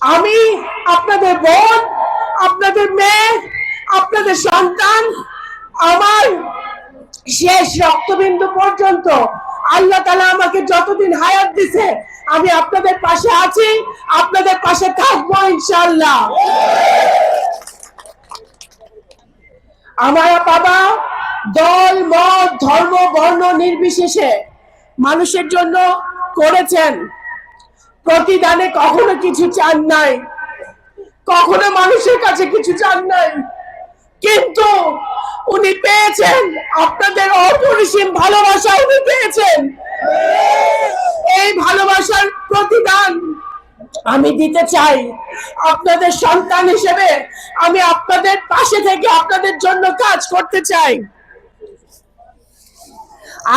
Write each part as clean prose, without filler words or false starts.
আমি আপনাদের বোন, আপনাদের মেয়ে, আপনাদের সন্তান, আমার শেষ রক্তবিন্দু পর্যন্ত আল্লাহ তাআলা আমাকে যতদিন হায়াত দিছে আমি আপনাদের পাশে আছি, আপনাদের পাশে থাকবো ইনশাআল্লাহ। আমার বাবা দল মত ধর্ম বর্ণ নির্বিশেষে মানুষের জন্য করেছেন। প্রতিদানে কখনো কিছু চান নাই, কখনো মানুষের কাছে কিছু চান নাই, কিন্তু উনি পেয়েছেন আপনাদের অপরিসীম ভালোবাসা। উনি পেয়েছেন, এই ভালোবাসার প্রতিদান আমি দিতে চাই। আপনাদের সন্তান হিসেবে আমি আপনাদের পাশে থেকে আপনাদের জন্য কাজ করতে চাই।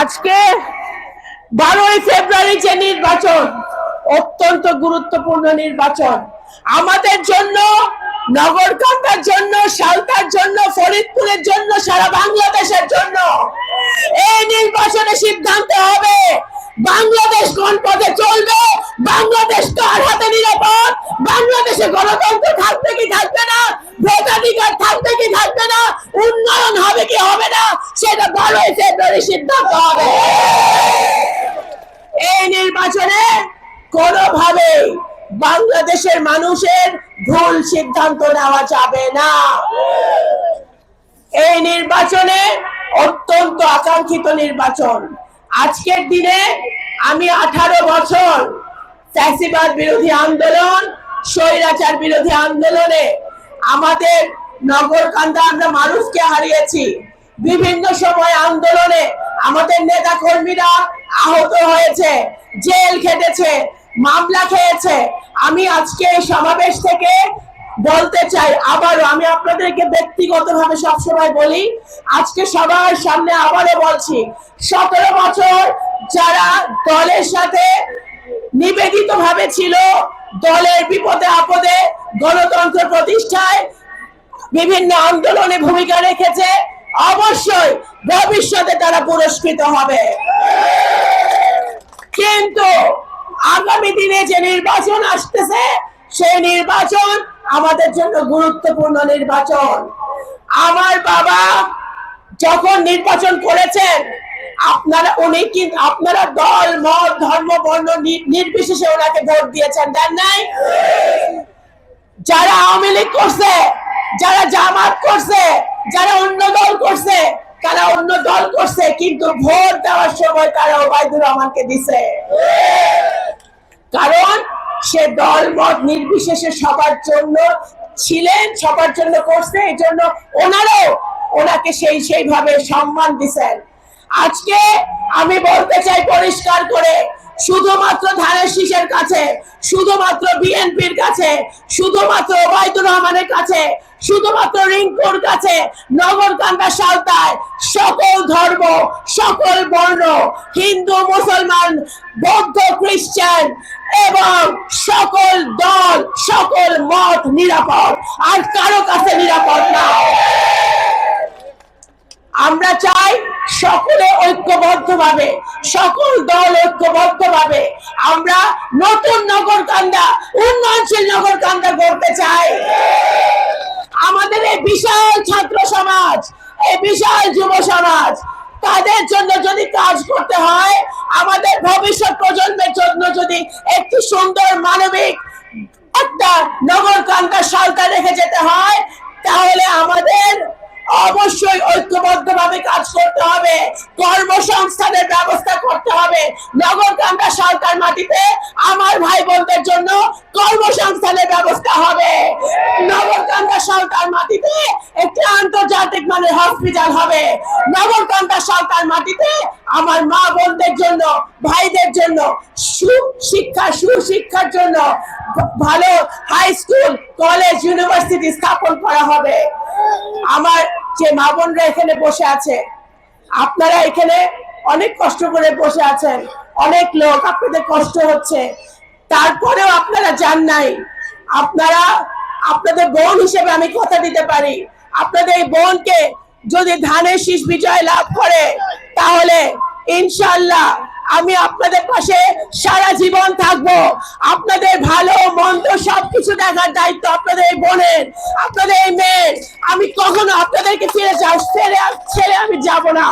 আজকে 12ই ফেব্রুয়ারি যে নির্বাচন, অত্যন্ত গুরুত্বপূর্ণ নির্বাচন আমাদের জন্য, নগরকান্দার জন্য, সালতার জন্য, ফরিদপুরের জন্য, সারা বাংলাদেশের জন্য। এই নির্বাচনে সিদ্ধান্ত হবে বাংলাদেশ কোন পথে চলবে, বাংলাদেশ কার হাতে নিরাপদ, বাংলাদেশে গণতন্ত্র থাকবে কি থাকবে না, ভোটাধিকার থাকবে কি থাকবে না, উন্নয়ন হবে কি হবে না, সেটা 12ই ফেব্রুয়ারি সিদ্ধান্ত হবে। এই নির্বাচনে কোনোভাবে বাংলাদেশের মানুষের ভুল সিদ্ধান্ত নেওয়া যাবে না। এই নির্বাচনে অত্যন্ত আকাঙ্ক্ষিত নির্বাচন। আজকের দিনে আমি 18 বছর ফ্যাসিবাদ বিরোধী আন্দোলন, স্বৈরাচার বিরোধী আন্দোলনে আমাদের নগরকান্দা আমরা মানুষকে হারিয়েছি। বিভিন্ন সময় আন্দোলনে আমাদের নেতা কর্মীরা আহত হয়েছে, জেল খেটেছে, মামলা খেয়েছে। আমি আজকে এই সমাবেশ থেকে বলতে চাই, আবারও আমি আপনাদেরকে ব্যক্তিগতভাবে সবসময় বলি, আজকে সবার সামনে আবারও বলছি, 17 বছর যারা দলের সাথে নিবেদিত ভাবে ছিল, দলের বিপদে আপদে গণতন্ত্র প্রতিষ্ঠায় বিভিন্ন আন্দোলনে ভূমিকা রেখেছে, অবশ্যই ভবিষ্যতে তারা পুরস্কৃত হবে। কিন্তু আগামী দিনে যে নির্বাচন আসতেছে, সেই নির্বাচন আমাদের জন্য গুরুত্বপূর্ণ নির্বাচন। আমার বাবা যখন নির্বাচন করেছেন, আপনারা দল মত ধর্ম বর্ণ নির্বিশেষে ওনাকে ভোট দিয়েছেন, দেন নাই? যারা আওয়ামী লীগ করছে, যারা জামাত করছে, যারা অন্য দল করছে, তারা অন্য দল করছে, কিন্তু ভোট দেওয়ার সময় তারা ওবায়দুর রহমানকে দিছে। কারণ সে দল মত নির্বিশেষে সবার জন্য ছিলেন, সবার জন্য করছে, এই জন্য ওনারাও ওনাকে সেইভাবে সম্মান দিচ্ছেন। আজকে আমি বলতে চাই পরিষ্কার করে, শুধুমাত্র ধানের শীষের কাছে, শুধুমাত্র বিএনপির কাছে, শুধুমাত্র ওবায়দুর রহমানের কাছে, শুধুমাত্র রিঙ্কুর কাছে, নগরকান্দা সালতায় সকল ধর্ম, সকল বর্ণ, হিন্দু মুসলমান বৌদ্ধ খ্রিস্টান এবং সকল দল সকল মত নিরাপদ, আর কারো কাছে নিরাপদ না। আমরা চাই সকলে ঐক্যবদ্ধভাবে, সকল দল ঐক্যবদ্ধভাবে আমরা নতুন নগরকান্দা, উন্নয়নশীল নগরকান্দা গড়তে চাই। আমাদের এই বিশাল ছাত্র সমাজ, এই বিশাল যুব সমাজ, তাদের জন্য যদি কাজ করতে হয়, আমাদের ভবিষ্যৎ প্রজন্মের জন্য যদি একটি সুন্দর মানবিক একটা নগরকান্দা সালতা রেখে যেতে হয়, তাহলে আমাদের অবশ্যই ঐক্যবদ্ধভাবে কাজ করতে হবে, কর্মসংস্থানের ব্যবস্থা করতে হবে। নগরকান্দা সালতার মাটিতে আমার ভাই বোনদের জন্য কর্মসংস্থানের ব্যবস্থা হবে। নগরকান্দা সালতার মাটিতে একটি আন্তর্জাতিক মানের হসপিটাল হবে। নগরকান্দা সালতার মাটিতে আমার মা বোনদের জন্য, ভাইদের জন্য সুশিক্ষার জন্য ভালো হাই স্কুল, কলেজ, ইউনিভার্সিটি স্থাপন করা হবে। আমার যে মা বোনরা এখানে বসে আছে, আপনারা এখানে অনেক কষ্ট করে বসে আছেন, অনেক লোক, আপনাদের কষ্ট হচ্ছে, তারপরেও আপনারা যান নাই। আপনাদের বোন হিসেবে আমি কথা দিতে পারি, আপনাদের এই বোনকে যদি ধানের শীষ বিজয় লাভ করে, তাহলে ইনশাআল্লাহ আমি আপনাদের পাশে সারা জীবন থাকবো। আপনাদের ভালো মন্দ সবকিছু দেখার দায়িত্ব আপনাদের এই বোনের, আপনাদের এই মেয়ের। আমি কখনো আপনাদেরকে ছেড়ে আমি যাব না।